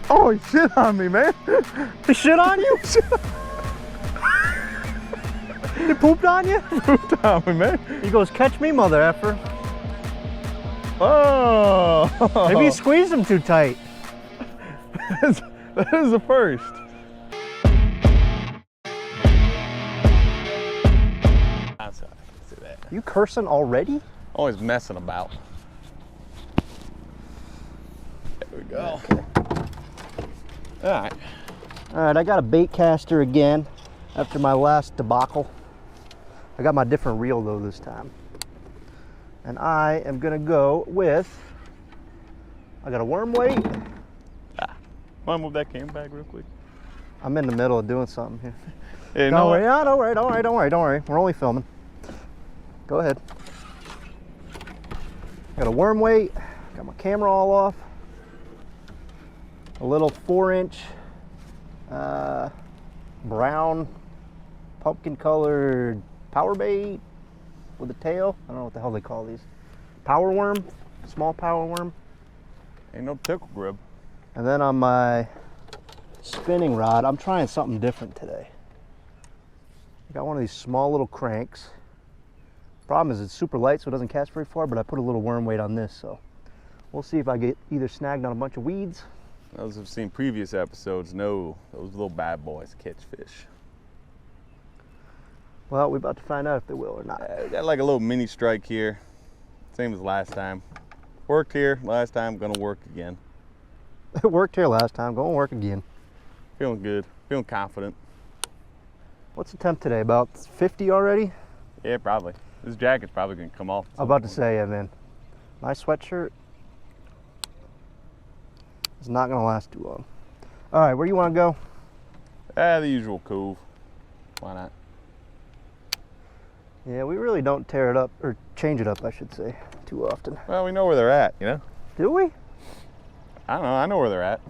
Oh, he shit on me, man. He shit on you? He pooped on you? Pooped on me, man. He goes, catch me, mother effer. Oh. Maybe you squeezed him too tight. That is the first. I'm sorry, I can see that. You cursing already? Always messing about. There we go. Okay. All right. All right, I got a bait caster again after my last debacle. I got my different reel though this time. And I am gonna go with, I got a worm weight. Want to move that camera back real quick? I'm in the middle of doing something here. Hey, Don't worry, no, don't worry. We're only filming. Go ahead. Got a worm weight, got my camera all off. A little 4-inch brown pumpkin colored power bait with a tail. I don't know what the hell they call these. Power worm, small power worm. Ain't no tickle grub. And then on my spinning rod, I'm trying something different today. I got one of these small little cranks. Problem is it's super light so it doesn't cast very far, but I put a little worm weight on this, so we'll see if I get either snagged on a bunch of weeds. Those who've seen previous episodes know those little bad boys catch fish. Well, we're about to find out if they will or not. We got like a little mini strike here. Same as last time. Worked here last time, gonna work again. It worked here last time, go and work again. Feeling good, feeling confident. What's the temp today, about 50 already? Yeah, probably. This jacket's probably gonna come off. I'm about to say, yeah, man. My sweatshirt is not gonna last too long. All right, where do you wanna go? The usual cove. Why not? Yeah, we really don't tear it up, or change it up, I should say, too often. Well, we know where they're at, you know? Do we? I don't know, I know where they're at.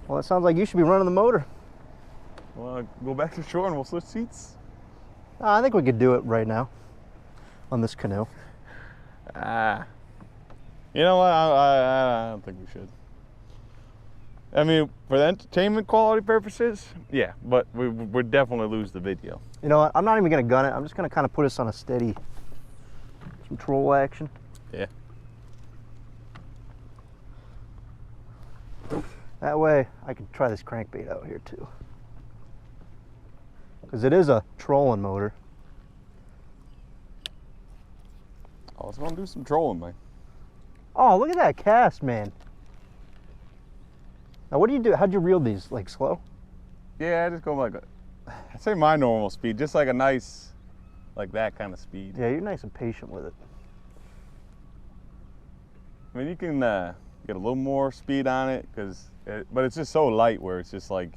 Well, it sounds like you should be running the motor. Well, go back to shore and we'll switch seats. I think we could do it right now on this canoe. You know what? I don't think we should. I mean, for the entertainment quality purposes, yeah, but we'd definitely lose the video. You know what? I'm not even gonna gun it. I'm just gonna kind of put us on a steady, some troll action. Yeah. That way I can try this crankbait out here too. Because it is a trolling motor. Oh, it's gonna do some trolling, man. Oh, look at that cast, man. Now what do you do? How'd you reel these? Like slow? Yeah, I just go like, I'd say my normal speed, just like a nice, like that kind of speed. Yeah, you're nice and patient with it. I mean, you can get a little more speed on it, but it's just so light where it's just like,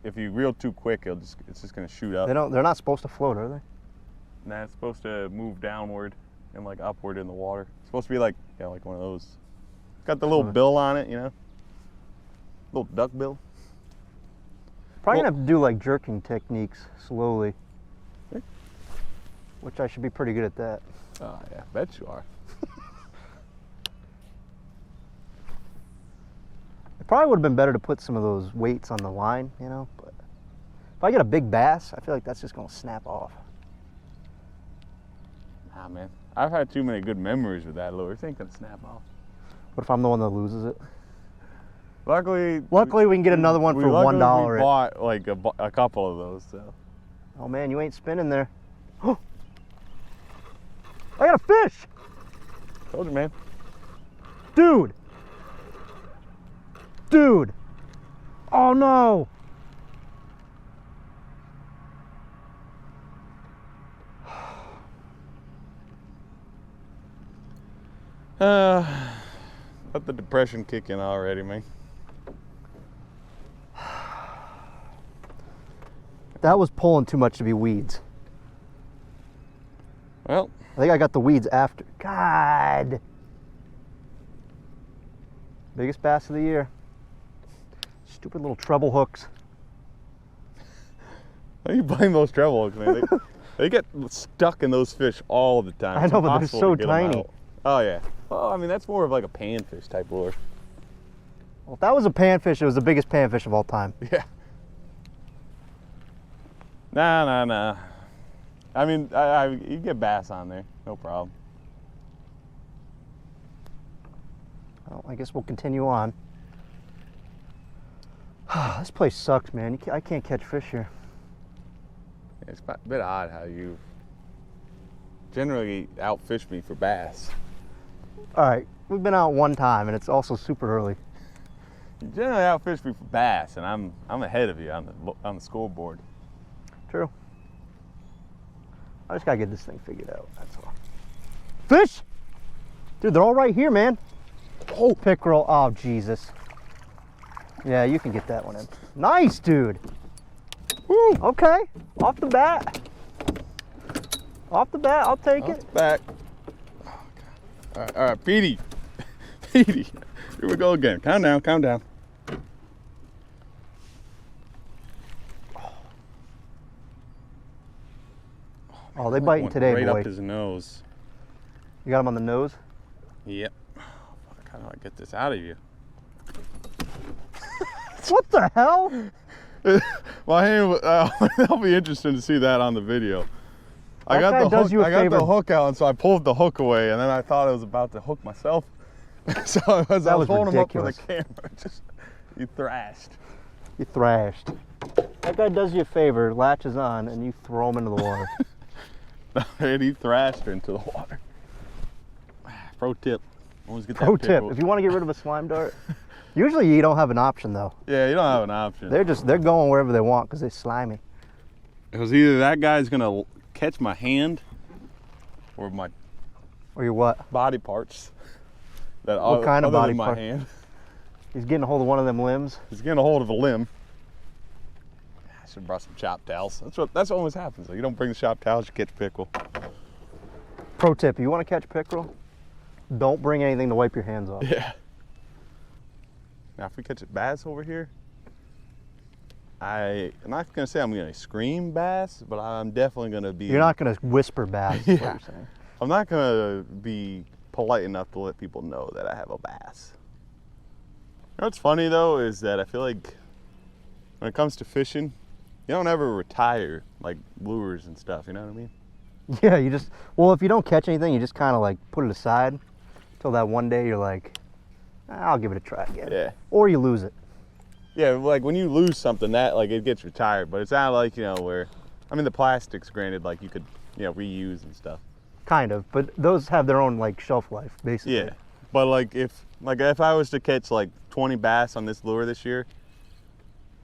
if you reel too quick, it's just gonna shoot up. They're not supposed to float, are they? Nah, it's supposed to move downward and like upward in the water. It's supposed to be like, yeah, like one of those. It's got the little bill on it, you know? Little duck bill. Probably gonna have to do like jerking techniques slowly. Okay. Which I should be pretty good at that. Oh yeah, bet you are. It probably would have been better to put some of those weights on the line, you know, but if I get a big bass, I feel like that's just gonna snap off. Nah, man. I've had too many good memories with that lure. It ain't gonna snap off. What if I'm the one that loses it? Luckily we can get another one for $1. We bought like a couple of those, so. Oh man, you ain't spinning there. I got a fish! Told you, man. Dude! Dude! Oh no! Let the depression kick in already, man. That was pulling too much to be weeds. Well, I think I got the weeds after. God! Biggest bass of the year. Stupid little treble hooks. how do you blame those treble hooks, man? They get stuck in those fish all the time. I know, but they're so tiny. Oh yeah. Well, I mean, that's more of like a panfish type lure. Well, if that was a panfish, it was the biggest panfish of all time. Yeah. Nah. I mean, you get bass on there, no problem. Well, I guess we'll continue on. This place sucks, man. I can't catch fish here. It's a bit odd how you generally outfish me for bass. All right, we've been out one time, and it's also super early. You generally outfish me for bass, and I'm ahead of you on the scoreboard. True. I just gotta get this thing figured out. That's all. Fish, dude, they're all right here, man. Oh, pickerel. Oh, Jesus. Yeah, you can get that one in. Nice, dude. Woo. Okay, off the bat. Off the bat, I'll take it. Off the bat. Oh, God. All right, Petey. Petey. Here we go again. Calm down, calm down. Oh, they biting today, right boy. Right up his nose. You got him on the nose? Yep. How do I get this out of you? What the hell? My hand, that'll be interesting to see that on the video. I got the hook out, and so I pulled the hook away, and then I thought I was about to hook myself. So as I was holding him up for the camera, you thrashed. You thrashed. That guy does you a favor, latches on, and you throw him into the water. And he thrashed into the water. Pro tip. Always get that Pro tip, pickle. if you want to get rid of a slime dart, usually you don't have an option though. Yeah, you don't have an option. They're going wherever they want because they're slimy. Because either that guy's gonna catch my hand or my your what? body parts. What kind of body my part? hand. He's getting a hold of one of them limbs. He's getting a hold of a limb. I should have brought some shop towels. That's what always happens. Like, you don't bring the shop towels, you catch pickerel. Pro tip: you want to catch pickerel, don't bring anything to wipe your hands off. Yeah. Now, if we catch a bass over here, I'm not gonna say I'm gonna scream bass, but I'm definitely gonna be. You're not gonna whisper bass. Yeah. Is what you're saying. I'm not gonna be polite enough to let people know that I have a bass. You know what's funny though is that I feel like when it comes to fishing, you don't ever retire like lures and stuff. You know what I mean? Yeah, if you don't catch anything, you just kind of like put it aside until that one day you're like, I'll give it a try again. Yeah. Or you lose it. Yeah, like when you lose something, that like it gets retired, but it's not like, where, I mean, the plastics, granted, like you could, reuse and stuff. Kind of, but those have their own like shelf life, basically. Yeah, but like if I was to catch like 20 bass on this lure this year,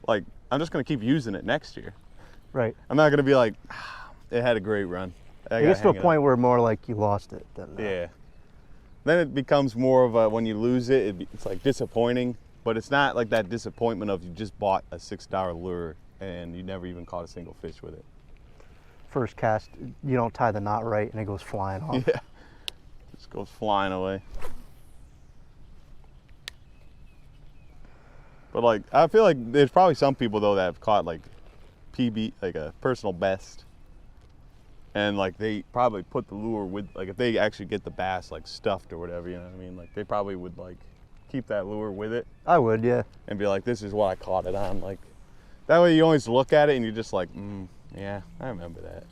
like I'm just gonna keep using it next year. Right. I'm not gonna be like, it had a great run. It gets to a point where more like you lost it than. Yeah. Then it becomes more of a, when you lose it, it's like disappointing, but it's not like that disappointment of you just bought a $6 lure and you never even caught a single fish with it. First cast, you don't tie the knot right and it goes flying off. Yeah, just goes flying away. But like, I feel like there's probably some people though that have caught like PB, like a personal best. And like they probably put the lure with, like if they actually get the bass like stuffed or whatever, you know what I mean? Like they probably would like keep that lure with it. I would, yeah. And be like, this is what I caught it on. Like that way you always look at it and you're just like, yeah, I remember that.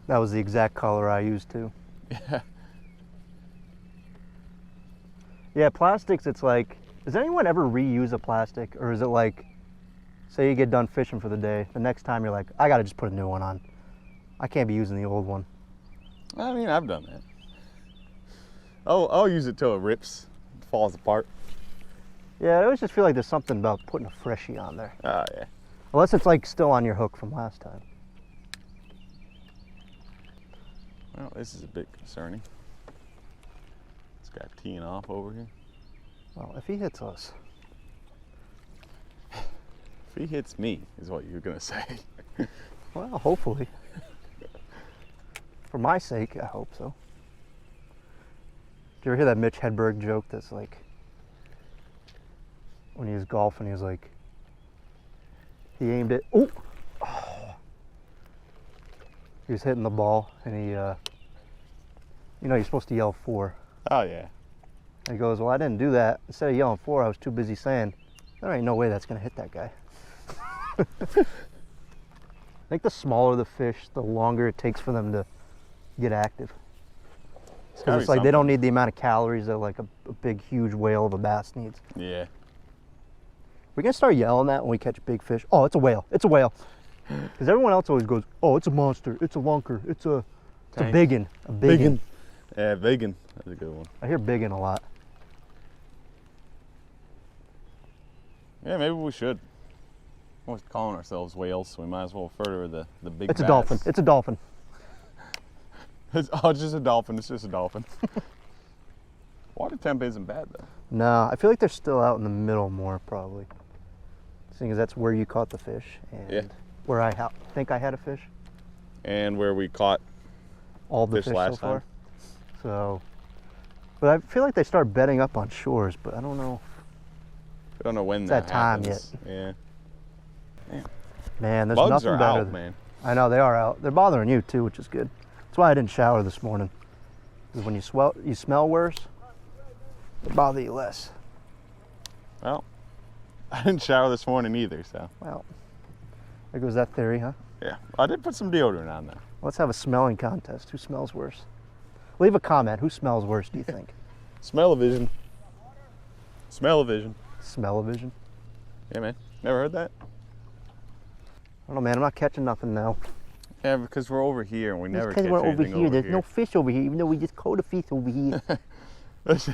That was the exact color I used too. Yeah. Yeah, plastics, it's like, does anyone ever reuse a plastic? Or is it like, say you get done fishing for the day, the next time you're like, I gotta just put a new one on. I can't be using the old one. I mean, I've done that. I'll use it till it rips, falls apart. Yeah, I always just feel like there's something about putting a freshie on there. Oh, yeah. Unless it's like still on your hook from last time. Well, this is a bit concerning. This guy teeing off over here. Well, if he hits us. If he hits me, is what you're gonna say. Well, hopefully. For my sake, I hope so. Did you ever hear that Mitch Hedberg joke that's like, when he was golfing, he was like, he aimed it, oh! He was hitting the ball, and he, you're supposed to yell 4. Oh, yeah. And he goes, well, I didn't do that. Instead of yelling 4, I was too busy saying, there ain't no way that's going to hit that guy. I think the smaller the fish, the longer it takes for them to get active. Because it's like they don't need the amount of calories that like a big, huge whale of a bass needs. Yeah. We're going to start yelling that when we catch big fish. Oh, it's a whale. It's a whale. Because everyone else always goes, oh, it's a monster. It's a lunker. It's a biggin. A biggin. Yeah, biggin. That's a good one. I hear biggin a lot. Yeah, maybe we should. We're calling ourselves whales, so we might as well refer to the big It's bass. a dolphin. It's a dolphin. It's just a dolphin. It's just a dolphin. Water temp isn't bad, though. No, I feel like they're still out in the middle more, probably. Seeing as that's where you caught the fish and where I think I had a fish. And where we caught all the fish last so far. time. So, but I feel like they start bedding up on shores, but I don't know. I don't know when It's that that time happens. yet. Yeah. Man, there's Bugs nothing are better. out, man. I know they are out. They're bothering you too, which is good. That's why I didn't shower this morning. Because when you smell worse, they bother you less. Well, I didn't shower this morning either, so. Well, there goes that theory, huh? Yeah, I did put some deodorant on there. Let's have a smelling contest. Who smells worse? Leave a comment. Who smells worse, do you think? Smell-o-vision. Smell-o-vision. Smell-o-vision? Yeah, man. Never heard that? I don't know, man. I'm not catching nothing now. Yeah, because we're over here and we never catch because we're over anything here. over There's here. no fish over here, even though we just caught a fish over here. Let's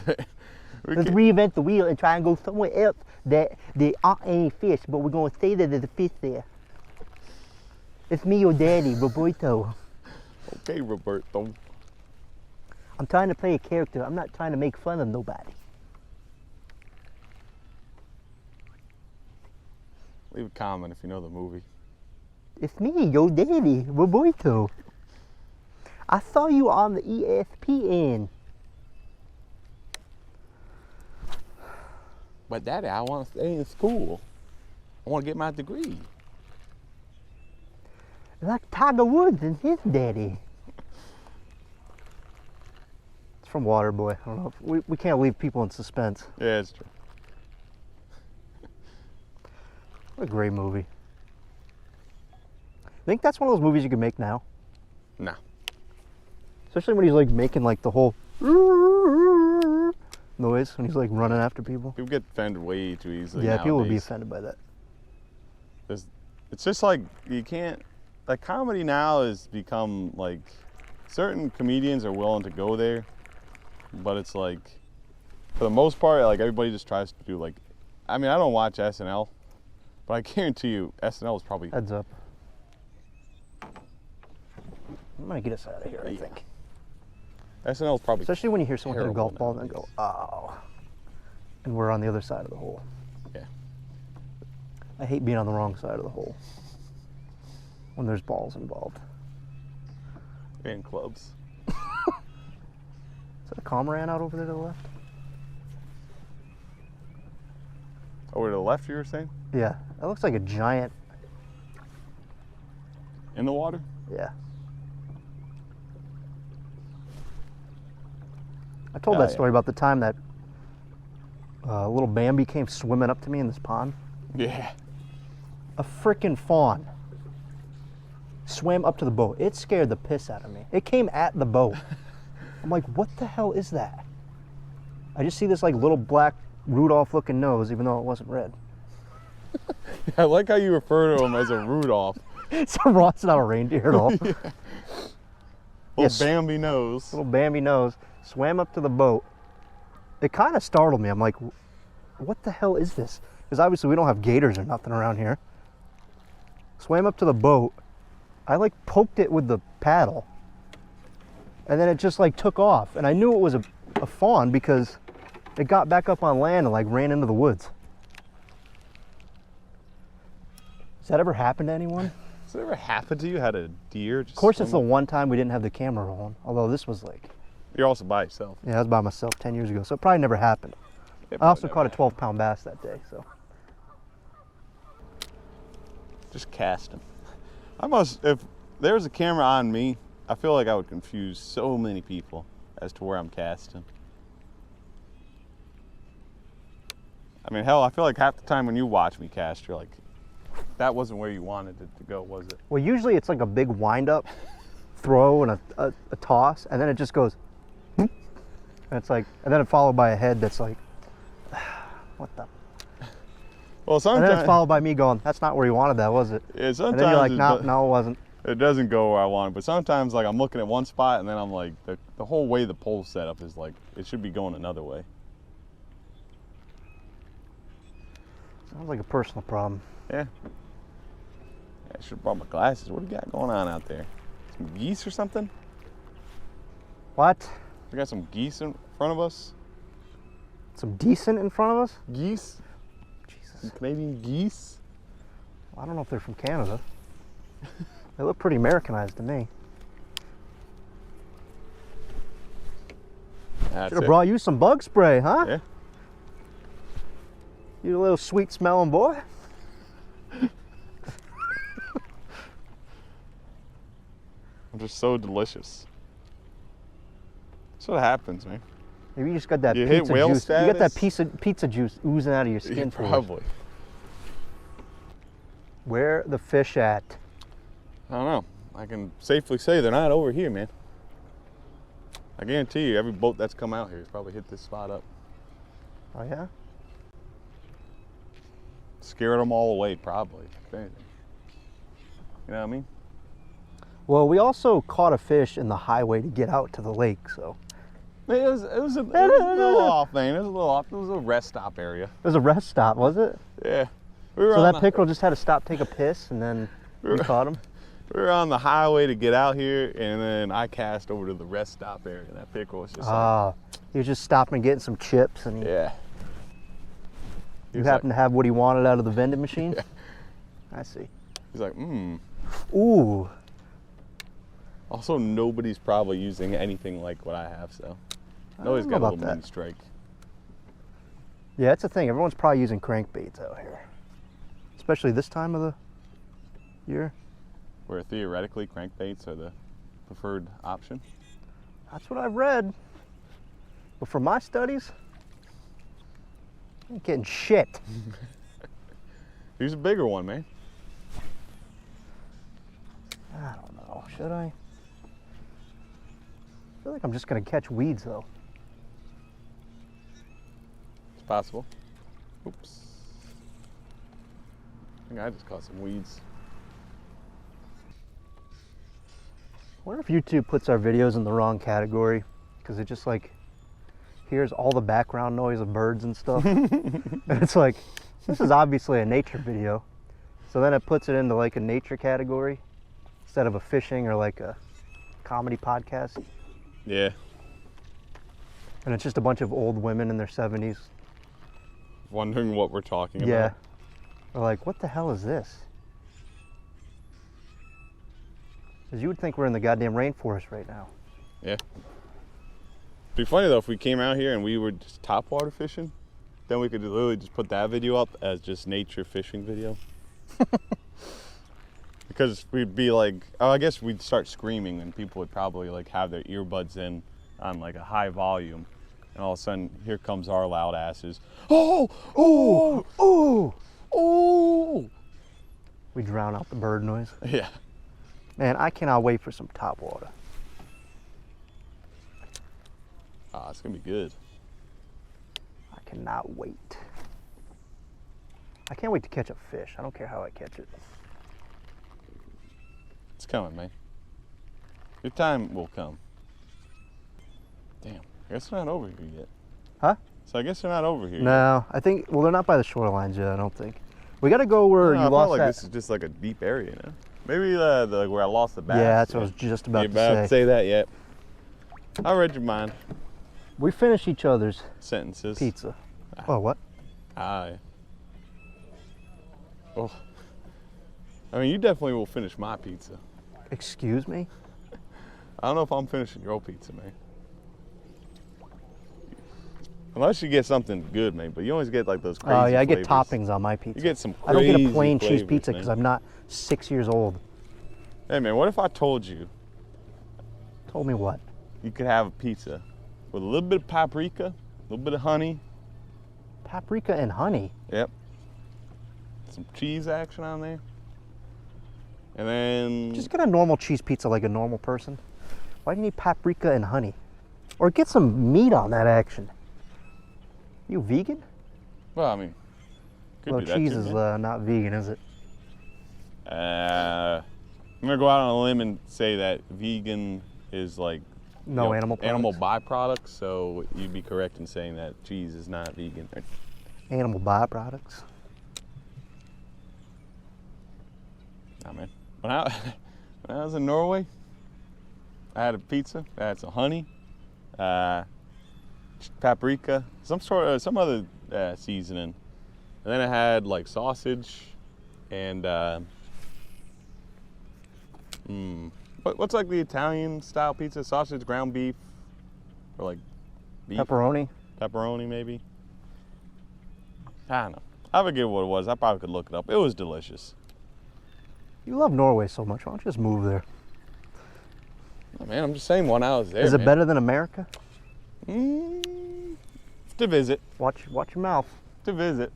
reinvent the wheel and try and go somewhere else that there aren't any fish, but we're going to say that there's a fish there. It's me, your daddy, Roberto. Okay, Roberto. I'm trying to play a character. I'm not trying to make fun of nobody. Leave a comment if you know the movie. It's me, your daddy, Roberto. I saw you on the ESPN. But Daddy, I want to stay in school. I want to get my degree. Like Tiger Woods and his daddy. It's from Waterboy. I don't know. We can't leave people in suspense. Yeah, it's true. What a great movie. I think that's one of those movies you can make now. No. Especially when he's like making like the whole noise when he's like running after people. People get offended way too easily. Yeah, people would be nowadays. offended by that. It's just like you can't. Like comedy now has become like certain comedians are willing to go there, but it's like for the most part, like everybody just tries to do like. I mean, I don't watch SNL, but I guarantee you, SNL is probably. Heads up. I'm gonna get us out of here, I think. SNL is probably. Especially when you hear someone hit a golf ball and then nowadays. go, oh. And we're on the other side of the hole. Yeah. I hate being on the wrong side of the hole when there's balls involved. And clubs. Is that a comrade out over there to the left? Over to the left, you were saying? Yeah, that looks like a giant. In the water? Yeah. I told that story about the time that little Bambi came swimming up to me in this pond. Yeah. A freaking fawn swam up to the boat. It scared the piss out of me. It came at the boat. I'm like, what the hell is that? I just see this like little black Rudolph looking nose, even though it wasn't red. I like how you refer to him as a Rudolph. So Ross not a reindeer at all. Yeah. Little Yes. Bambi nose. Little Bambi nose swam up to the boat. It kind of startled me. I'm like, what the hell is this? Because obviously we don't have gators or nothing around here. Swam up to the boat. I like poked it with the paddle. And then it just like took off. And I knew it was a fawn because it got back up on land and like ran into the woods. Has that ever happened to anyone? Has it ever happened to you? Had a deer just Of course, it's the swim? one time we didn't have the camera rolling. Although this was like, You're also by yourself. yeah, I was by myself 10 years ago. So it probably never happened. It I also probably caught never a 12-pound bass that day, so. happened. Just cast him. I must, if there was a camera on me, I feel like I would confuse so many people as to where I'm casting. I mean, hell, I feel like half the time when you watch me cast, you're like, that wasn't where you wanted it to go, was it? Well, usually it's like a big wind-up throw and a toss, and then it just goes, and it's like, and then it followed by a head that's like, what the? Well, sometimes. And then it's followed by me going, that's not where you wanted that, was it? Yeah, sometimes. And then you're like, no, it wasn't. It doesn't go where I want it, but sometimes like I'm looking at one spot and then I'm like, the whole way the pole's set up is like, it should be going another way. Sounds like a personal problem. Yeah. I should have brought my glasses. What do you got going on out there? Some geese or something? What? We got some geese in front of us? Some decent in front of us? Geese? Jesus. Some Canadian geese? I don't know if they're from Canada. They look pretty Americanized to me. Should have brought you some bug spray, huh? Yeah. You little sweet smelling boy. They're so delicious. That's what happens, man. Maybe you just got that You hit pizza whale juice. status? You got that pizza juice oozing out of your skin. Yeah, for us. probably. Where the fish at? I don't know. I can safely say they're not over here, man. I guarantee you, every boat that's come out here has probably hit this spot up. Oh yeah? Scared them all away, probably, if anything. You know what I mean? Well, we also caught a fish in the highway to get out to the lake, so. It was a little off, man. It was a little off. It was a rest stop area. It was a rest stop, was it? Yeah. We were So on that pickerel just had to stop, take a piss, and then we caught him? We were on the highway to get out here, and then I cast over to the rest stop area. That pickerel was just like, he was just stopping and getting some chips, and yeah. you happened to have what he wanted out of the vending machine? Yeah. I see. He's like, Ooh. Also, nobody's probably using anything like what I have, so. Nobody's got a little mini strike. Yeah, that's the thing. Everyone's probably using crankbaits out here. Especially this time of the year. Where theoretically crankbaits are the preferred option. That's what I've read. But from my studies, I ain't getting shit. Use a bigger one, man. I don't know. Should I? I feel like I'm just gonna catch weeds though. It's possible. Oops. I think I just caught some weeds. I wonder if YouTube puts our videos in the wrong category, because it just like hears all the background noise of birds and stuff. And it's like, this is obviously a nature video. So then it puts it into like a nature category instead of a fishing or like a comedy podcast. Yeah. And it's just a bunch of old women in their 70s. Wondering what we're talking about. Yeah. They're like, what the hell is this? Because you would think we're in the goddamn rainforest right now. Yeah. It'd be funny though if we came out here and we were just topwater fishing, then we could literally just put that video up as just nature fishing video. Because we'd be like, oh, I guess we'd start screaming and people would probably like have their earbuds in on like a high volume. And all of a sudden, here comes our loud asses. Oh, oh, oh, oh. We drown out the bird noise. Yeah. Man, I cannot wait for some topwater. Ah, it's gonna be good. I cannot wait. I can't wait to catch a fish. I don't care how I catch it. It's coming, man. Your time will come. Damn, I guess they're not over here yet. Huh? So I guess they're not over here yet. No, I think, well, they're not by the shorelines yet, I don't think. We gotta go where No, you I lost felt like that. this is just like a deep area, now. Maybe the where I lost the bass. Yeah, that's what I was just about You're to about say. to say that yet. I read your mind. We finish each other's Sentences. pizza. Oh, what? Aye. Oh. I mean, you definitely will finish my pizza. Excuse me? I don't know if I'm finishing your pizza, man. Unless you get something good, man. But you always get like those crazy Oh, yeah, I get flavors. toppings on my pizza. You get some I don't get a crazy plain cheese flavors, pizza man. because I'm not 6 years old. Hey, man, what if I told you Told me what? you could have a pizza with a little bit of paprika, a little bit of honey, Paprika and honey. Yep. Some cheese action on there. And then... Just get a normal cheese pizza like a normal person. Why do you need paprika and honey? Or get some meat on that action. You vegan? Well, I mean, could Well, be that cheese too, is man. not vegan, is it? I'm gonna go out on a limb and say that vegan is like No animal products. animal byproducts. So you'd be correct in saying that cheese is not vegan. Animal byproducts. Nah, man. When I was in Norway, I had a pizza. I had some honey, paprika, some other seasoning, and then I had like sausage and what's like the Italian style pizza? Sausage, ground beef, or like beef? Pepperoni maybe. I don't know. I forget what it was. I probably could look it up. It was delicious. You love Norway so much. Why don't you just move there? Oh, man, I'm just saying when I was there. Is it man. better than America? To visit. Watch your mouth. To visit.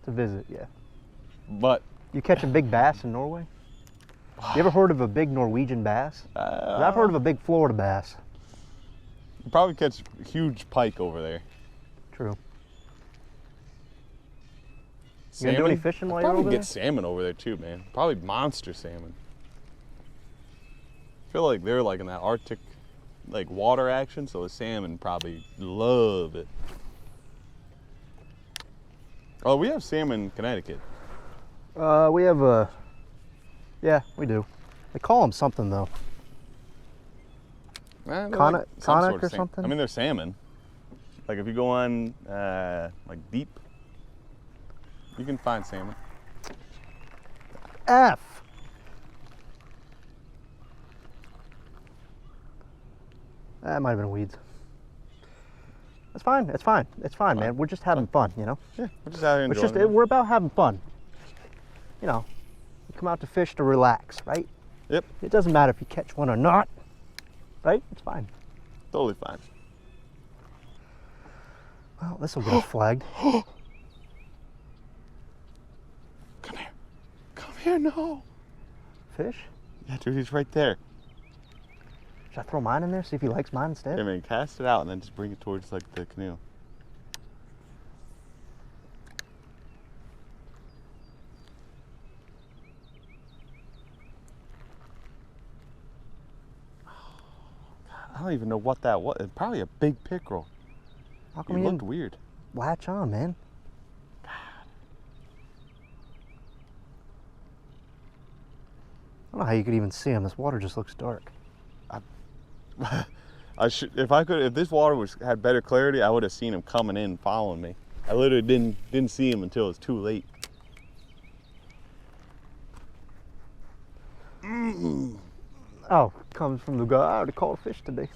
To visit, yeah. But You catch a big bass in Norway? You ever heard of a big Norwegian bass? 'Cause I've heard of a big Florida bass. you probably catch a huge pike over there. True. You Salmon? gonna do any fishing while you're Probably over get there? salmon over there too, man. Probably monster salmon. I feel like they're like in that Arctic, like water action, so the salmon probably love it. Oh, we have salmon in Connecticut. We have a... Yeah, we do. They call them something, though. They're Connock some or salmon. something? I mean, they're salmon. Like if you go on like deep, you can find salmon. F! That might have been weeds. It's fine, it's fine. It's fine, man. We're just having fun, you know? Yeah, we're just out here It's enjoying just, it. we're about having fun. You know, you come out to fish to relax, right? Yep, It doesn't matter if you catch one or not, right? It's fine. totally fine. Well, this will get us flagged. Come here. Come here, no. Fish? Yeah, dude, he's right there. Should I throw mine in there, see if he likes mine instead? Hey, man, cast it out and then just bring it towards like the canoe. I don't even know what that was. It's probably a big pickerel. How He come you looked didn't weird. latch on, man? I don't know how you could even see him. This water just looks dark. If this water had better clarity, I would have seen him coming in, following me. I literally didn't see him until it was too late. Oh, comes from the guy to call a fish today.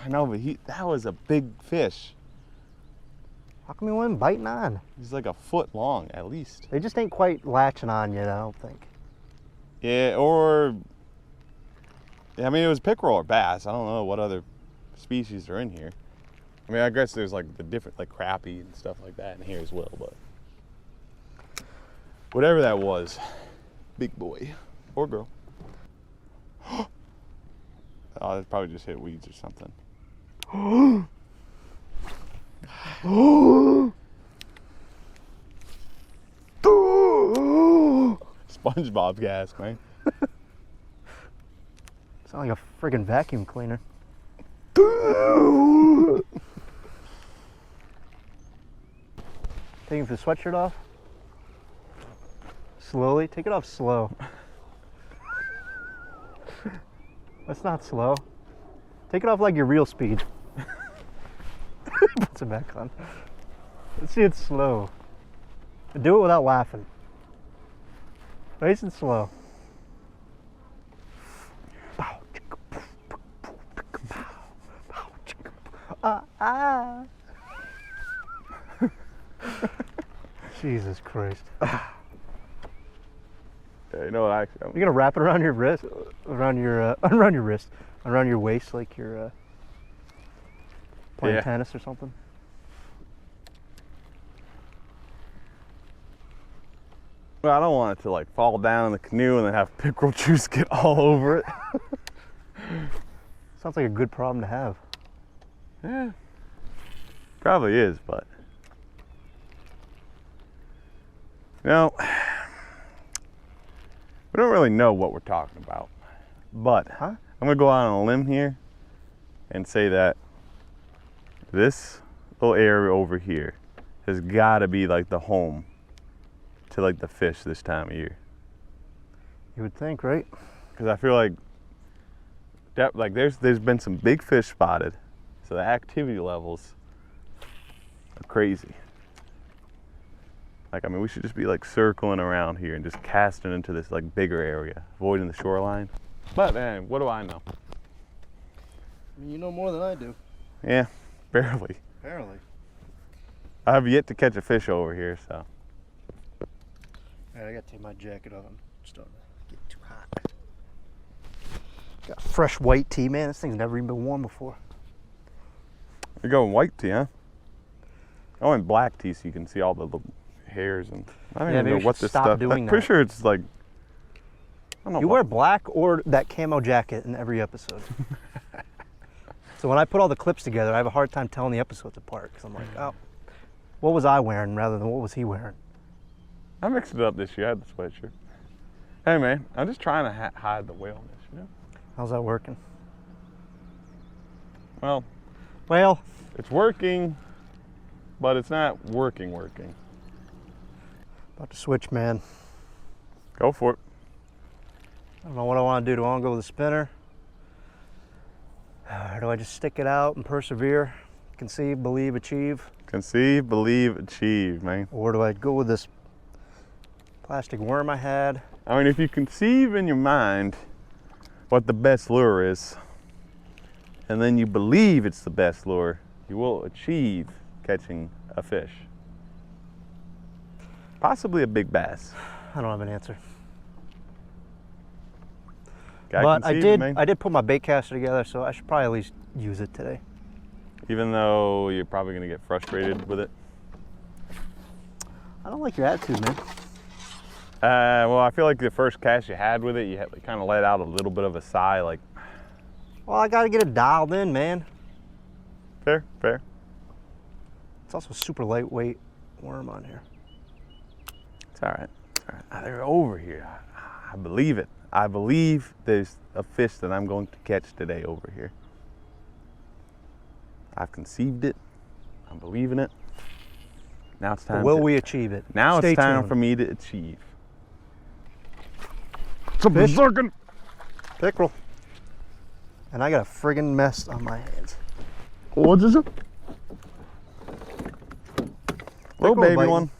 I know, but that was a big fish. How come he wasn't biting on? He's like a foot long, at least. They just ain't quite latching on yet, I don't think. Yeah, or I mean, it was pickerel or bass. I don't know what other species are in here. I mean, I guess there's like the different, like crappie and stuff like that in here as well, but whatever that was, big boy or girl. Oh, that probably just hit weeds or something. SpongeBob gas, man. Sound like a friggin' vacuum cleaner. Taking the sweatshirt off. Slowly. Take it off slow. That's not slow. Take it off like your real speed. Puts it back on. Let's see it slow. Do it without laughing. Nice and slow. Jesus Christ. Yeah, you know what? You're gonna wrap it around your wrist, around your wrist, around your waist, like you're playing Yeah. tennis or something. Well, I don't want it to like fall down in the canoe and then have pickerel juice get all over it. Sounds like a good problem to have. Yeah, probably is, but you know, we don't really know what we're talking about. But I'm gonna go out on a limb here and say that this little area over here has got to be like the home to like the fish this time of year. You would think, right? Because I feel like that, like there's been some big fish spotted, so the activity levels are crazy. Like, I mean, we should just be like circling around here and just casting into this like bigger area, avoiding the shoreline. But man, what do I know? I mean, you know more than I do. Yeah, barely. Barely. I have yet to catch a fish over here, so. Alright, I gotta take my jacket off. I'm starting to get too hot. Got fresh white tea, man. This thing's never even been warm before. You're going white tea, huh? I went black tea so you can see all the little hairs and I don't even know what this stuff. I'm pretty sure it's like. I don't know. You wear black or that camo jacket in every episode. So when I put all the clips together, I have a hard time telling the episodes apart because I'm like, oh, what was I wearing rather than what was he wearing? I mixed it up this year. I had the sweatshirt. Hey man, I'm just trying to hide the whaleness, you know? How's that working? Well, it's working, but it's not working. About to switch, man. Go for it. I don't know what I want to do. Do I want to go with a spinner? Or do I just stick it out and persevere? Conceive, believe, achieve? Conceive, believe, achieve, man. Or do I go with this plastic worm I had? I mean, if you conceive in your mind what the best lure is, and then you believe it's the best lure, you will achieve catching a fish. Possibly a big bass. I don't have an answer. But I did put my bait caster together, so I should probably at least use it today. Even though you're probably going to get frustrated with it? I don't like your attitude, man. Well, I feel like the first cast you had with it, you kind of let out a little bit of a sigh, like... Well, I got to get it dialed in, man. Fair. It's also a super lightweight worm on here. It's all right. They're over here. I believe it. I believe there's a fish that I'm going to catch today over here. I've conceived it. I'm believing it. Now it's time. Will we achieve it? Now Stay it's time tuned. for me to achieve. Something's lurking. Pickerel. And I got a friggin' mess on my hands. What is it? Little baby biting. one.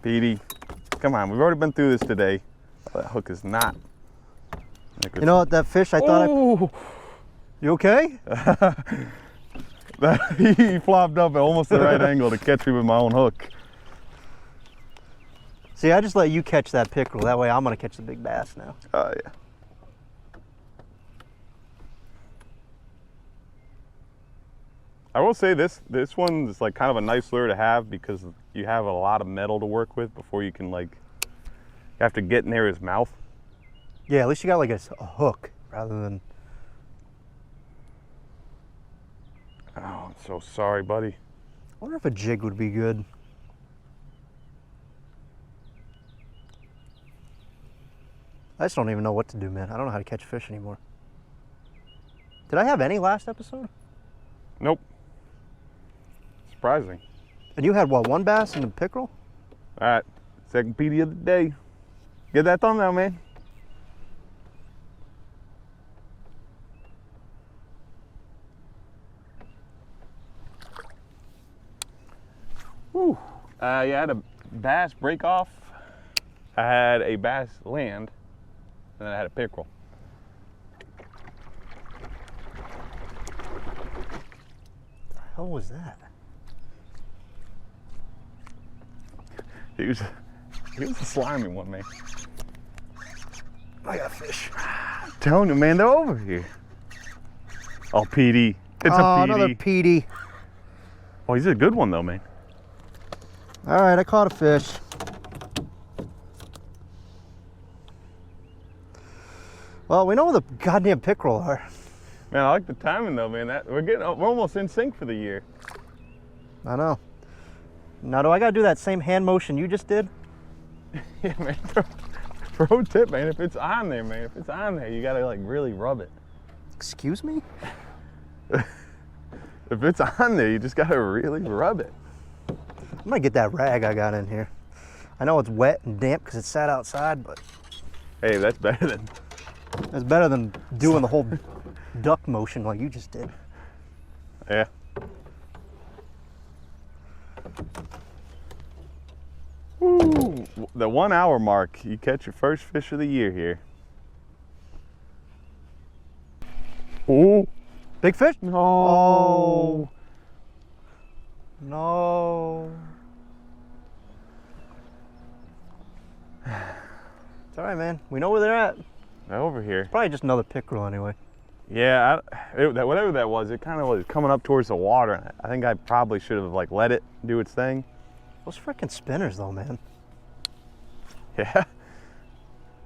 Petey. Come on, we've already been through this today. That hook is not. You know what, that fish I thought You okay? He flopped up at almost the right angle to catch me with my own hook. See, I just let you catch that pickerel. That way I'm gonna catch the big bass now. Oh yeah. I will say this one is like kind of a nice lure to have because you have a lot of metal to work with before you can like, you have to get near his mouth. Yeah, at least you got like a hook rather than... Oh, I'm so sorry, buddy. I wonder if a jig would be good. I just don't even know what to do, man. I don't know how to catch fish anymore. Did I have any last episode? Nope. Surprising. And you had what, one bass and a pickerel? All right, second PD of the day. Get that thumbnail, man. Whew. Yeah, I had a bass break off. I had a bass land, and then I had a pickerel. What the hell was that? He was a slimy one, man. I got a fish. I'm telling you, man, they're over here. Oh, PD. It's a PD. Another PD. Oh, he's a good one though, man. All right, I caught a fish. Well, we know where the goddamn pickerel are. Man, I like the timing though, man. We're almost in sync for the year. I know. Now, do I gotta do that same hand motion you just did? Yeah, man. Pro tip, man. If it's on there, man. If it's on there, you gotta like really rub it. Excuse me? If it's on there, you just gotta really rub it. I'm gonna get that rag I got in here. I know it's wet and damp because it sat outside, but Hey, that's better than doing the whole duck motion like you just did. Yeah. Woo! The 1 hour mark, you catch your first fish of the year here. Ooh! Big fish? No! Oh. No. It's all right, man. We know where they're at. They're over here. Probably just another pickerel anyway. Yeah, whatever that was, it kind of was coming up towards the water. I think I probably should have like let it do its thing. Those freaking spinners though, man. Yeah.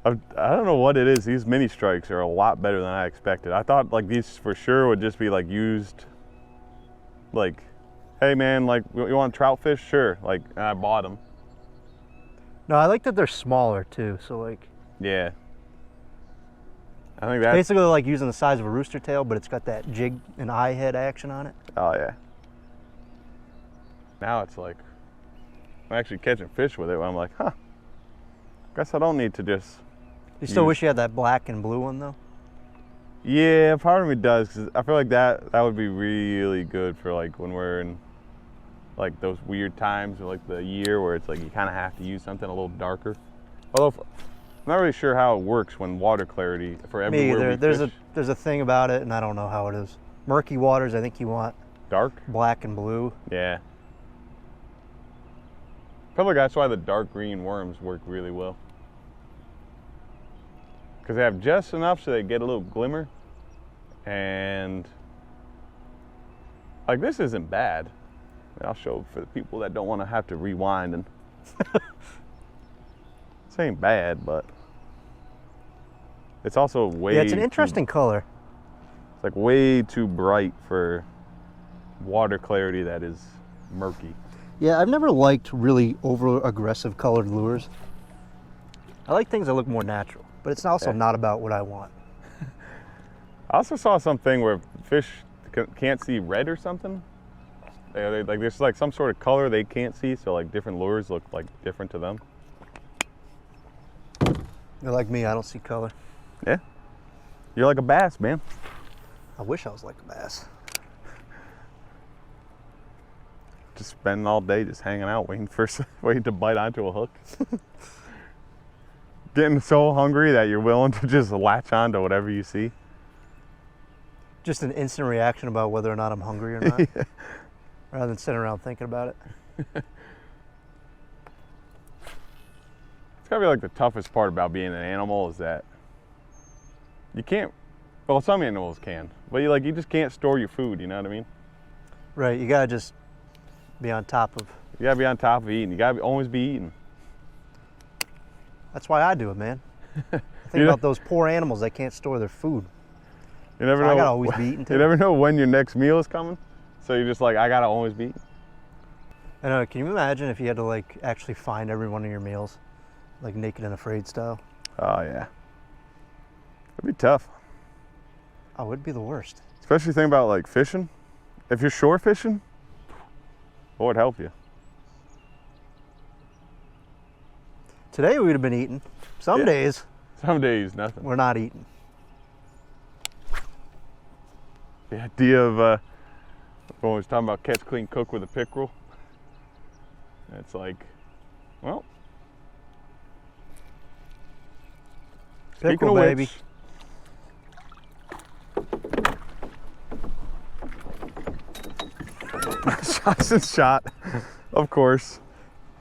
I don't know what it is. These mini strikes are a lot better than I expected. I thought like these for sure would just be like used like, hey man, like you want trout fish? Sure. Like, and I bought them. No, I like that they're smaller too. So like, Yeah. I think that's basically like using the size of a rooster tail, but it's got that jig and eye head action on it. Oh yeah. Now it's like I'm actually catching fish with it. I'm like, huh. Guess I don't need to just. You still wish you had that black and blue one though? Yeah, part of me does, because I feel like that would be really good for like when we're in like those weird times or like the year where it's like you kind of have to use something a little darker. Although I'm not really sure how it works when water clarity for everywhere. Me either. We fish. There's a thing about it, and I don't know how it is. Murky waters, I think you want Dark? black and blue. Yeah. I feel like that's why the dark green worms work really well. Because they have just enough so they get a little glimmer. And like this isn't bad. I'll show for the people that don't want to have to rewind and this ain't bad, but it's also way Yeah, it's an interesting color. It's like way too bright for water clarity that is murky. Yeah, I've never liked really over aggressive colored lures. I like things that look more natural, but it's also not about what I want. I also saw something where fish can't see red or something. Like there's like some sort of color they can't see, so like different lures look like different to them. You're like me, I don't see color. Yeah. You're like a bass, man. I wish I was like a bass. Just spending all day just hanging out, waiting to bite onto a hook. Getting so hungry that you're willing to just latch onto whatever you see. Just an instant reaction about whether or not I'm hungry or not. Yeah. Rather than sitting around thinking about it. It's gotta be like the toughest part about being an animal is that you can't, well, some animals can, but you just can't store your food, you know what I mean? Right, you gotta just be on top of. You gotta be on top of eating. You gotta always be eating. That's why I do it, man. I think about those poor animals that can't store their food. You never So know. I gotta always be eating too. You never know when your next meal is coming. So you're just like, I gotta always be eating. I know, can you imagine if you had to like actually find every one of your meals? Like Naked and Afraid style? Oh yeah. It'd be tough. Oh, it would be the worst. Especially think about like fishing. If you're shore fishing, what would help you? Today we would have been eating. Some days Some days, nothing. we're not eating. The idea of when we was talking about catch, clean, cook with a pickerel. It's like, well, speaking Pickerel, of baby. which, shots and shot, of course.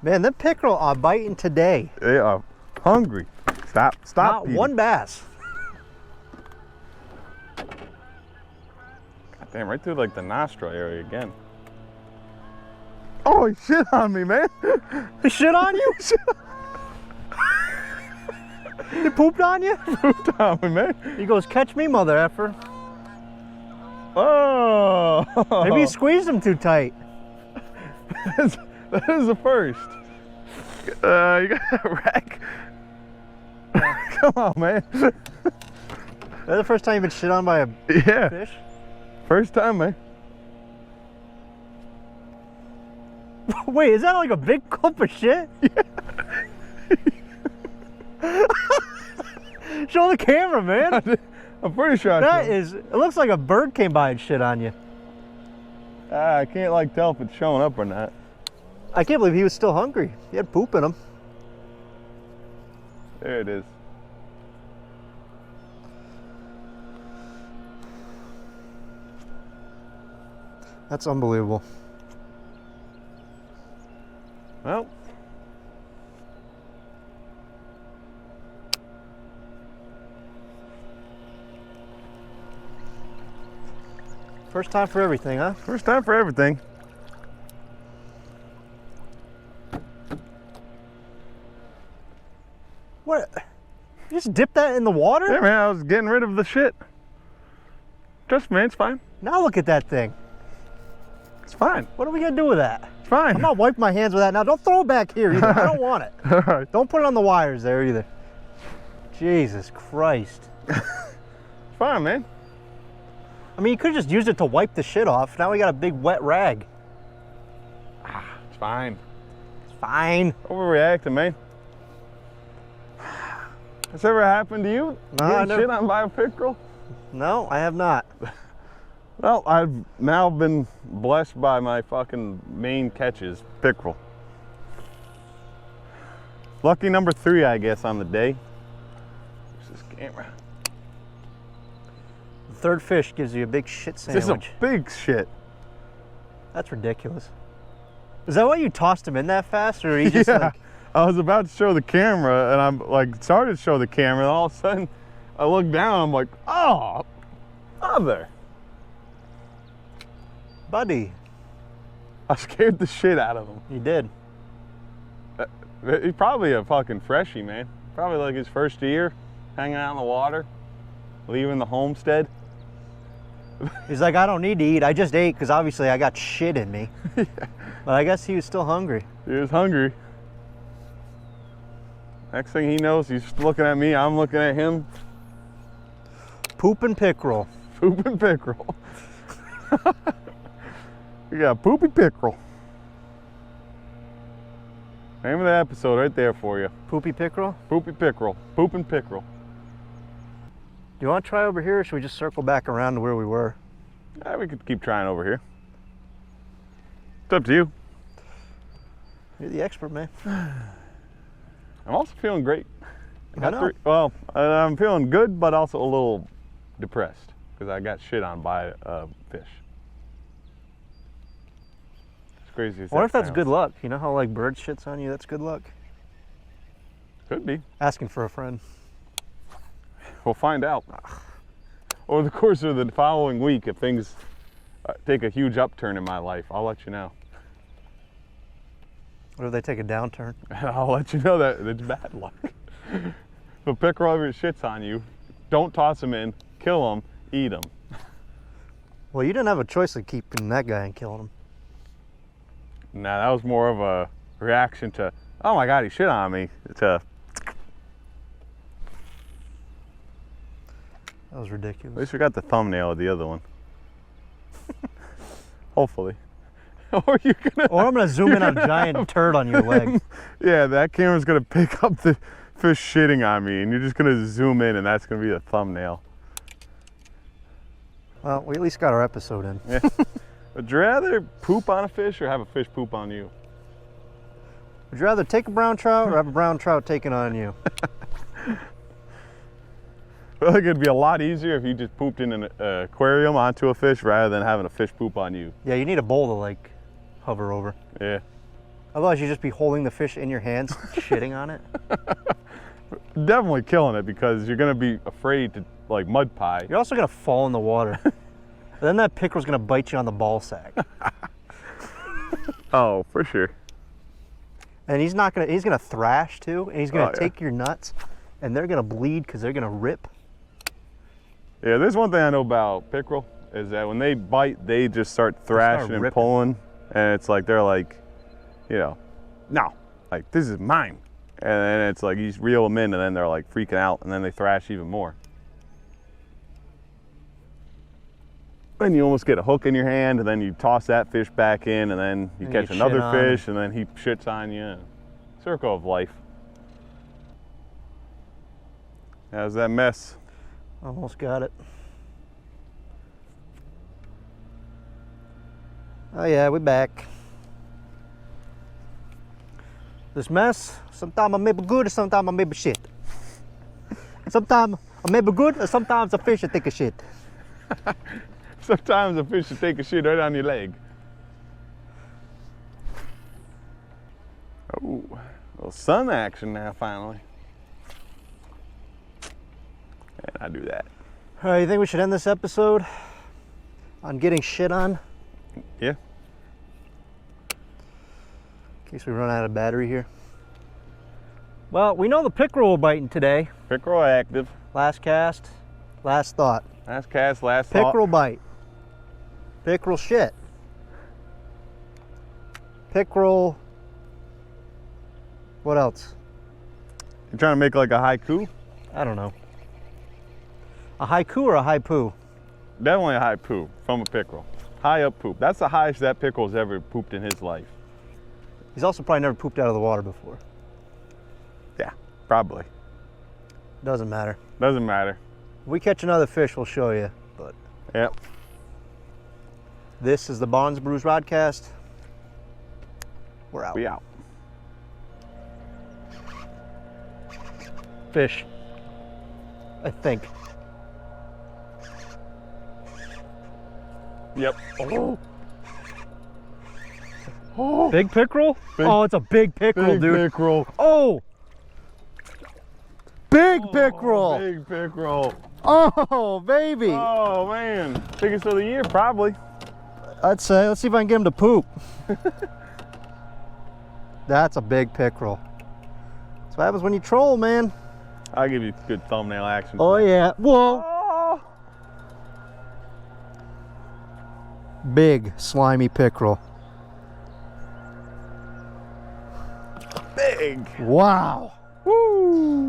Man, them pickerel are biting today. They are hungry. Stop Not eating. one bass. Damn, right through like the nostril area again. Oh, he shit on me, man. He shit on you? He pooped on you? Pooped on me, man. He goes, catch me, mother effer. Oh. Maybe you squeezed him too tight. That is the first. You got a rack. Come on, man. That's the first time you've been shit on by a fish? First time, man. Wait, is that like a big clump of shit? Yeah. Show the camera, man. I'm pretty sure That is, it looks like a bird came by and shit on you. I can't like tell if it's showing up or not. I can't believe he was still hungry. He had poop in him. There it is. That's unbelievable. Well. First time for everything, huh? First time for everything. What? You just dip that in the water? Yeah, man, I was getting rid of the shit. Trust me, it's fine. Now look at that thing. It's fine. What are we gonna do with that? It's fine. I'm not wiping my hands with that now. Don't throw it back here either. I don't want it. All right. Don't put it on the wires there either. Jesus Christ. It's fine, man. I mean, you could have just used it to wipe the shit off. Now we got a big wet rag. It's fine. It's fine. Overreacting, man. Has ever happened to you? No, I Getting never- shit on by a pickerel? No, I have not. Well, I've now been blessed by my fucking main catches, pickerel. Lucky number 3, I guess, on the day. Where's this camera? The third fish gives you a big shit This is a sandwich. big shit. That's ridiculous. Is that why you tossed him in that fast, or he just like? I was about to show the camera, and I'm like, started to show the camera, and all of a sudden, I look down, I'm like, oh, mother. Buddy. I scared the shit out of him. You did. He's probably a fucking freshie, man. Probably like his first year, hanging out in the water, leaving the homestead. He's like, I don't need to eat. I just ate because obviously I got shit in me. Yeah. But I guess he was still hungry. He was hungry. Next thing he knows, he's looking at me, I'm looking at him. Poop and pickerel. Poop and pickerel. We got poopy pickerel. Name of the episode right there for you. Poopy pickerel? Poopy pickerel. Poop and pickerel. Do you want to try over here, or should we just circle back around to where we were? We could keep trying over here. It's up to you. You're the expert, man. I'm also feeling great. I know. Well, I'm feeling good, but also a little depressed because I got shit on by a fish. It's crazy. I wonder if that's good luck. You know how like bird shits on you? That's good luck. Could be. Asking for a friend. We'll find out. Over the course of the following week, if things take a huge upturn in my life, I'll let you know. Or if they take a downturn. I'll let you know that it's bad luck. If a pickerel ever shits on you, don't toss him in, kill him, eat him. Well, you didn't have a choice of keeping that guy and killing him. Nah, that was more of a reaction to, oh my God, he shit on me. That was ridiculous. At least we got the thumbnail of the other one. Hopefully. Or you're gonna. Or I'm gonna zoom in on a giant turd on your leg. Yeah, that camera's gonna pick up the fish shitting on me, and you're just gonna zoom in, and that's gonna be the thumbnail. Well, we at least got our episode in. Yeah. Would you rather poop on a fish or have a fish poop on you? Would you rather take a brown trout or have a brown trout taken on you? I feel like it'd be a lot easier if you just pooped in an aquarium onto a fish rather than having a fish poop on you. Yeah, you need a bowl to like hover over. Yeah. Otherwise, you'd just be holding the fish in your hands, shitting on it. Definitely killing it because you're gonna be afraid to like mud pie. You're also gonna fall in the water. Then that pickerel's gonna bite you on the ball sack. Oh, for sure. And he's gonna thrash too, and he's gonna Oh, yeah. take your nuts, and they're gonna bleed because they're gonna rip. Yeah, there's one thing I know about pickerel is that when they bite, they just start thrashing and ripping. pulling, and it's like they're like, you know, no, like this is mine, and then it's like you just reel them in, and then they're like freaking out, and then they thrash even more. Then you almost get a hook in your hand, and then you toss that fish back in, and then you And catch you another shit on fish, and then he shits on you. Circle of life. How's that mess? Almost got it. Oh yeah, we're back. This mess, sometimes I may be good, and sometimes I may be shit. Sometimes I may be good, and sometimes a fish will take a shit. Sometimes a fish will take a shit right on your leg. Oh, a little sun action now finally. And I do that. All right, you think we should end this episode on getting shit on? Yeah. In case we run out of battery here. Well, we know the pickerel are biting today. Pickerel active. Last cast, last thought. Last cast, last thought. Pickerel bite. Pickerel shit. Pickerel. What else? You trying to make like a haiku? I don't know. A haiku or a haiku? Definitely a high poo from a pickerel. High up poop. That's the highest that pickerel's ever pooped in his life. He's also probably never pooped out of the water before. Yeah, probably. Doesn't matter. Doesn't matter. If we catch another fish, we'll show you. But Yep. this is the Bonds Brews Rodcast. We're out. We out. Fish. I think. Yep. Oh. Oh. Big pickerel? Big- Oh, it's a big pickerel, Big dude. pickerel. Oh! Big pickerel! Big pickerel. Oh, baby! Oh man. Biggest of the year, probably. I'd say, let's see if I can get him to poop. That's a big pickerel. That's what happens when you troll, man. I'll give you good thumbnail action. Oh, yeah. Whoa! Oh. Big, slimy pickerel. Big. Wow. Woo.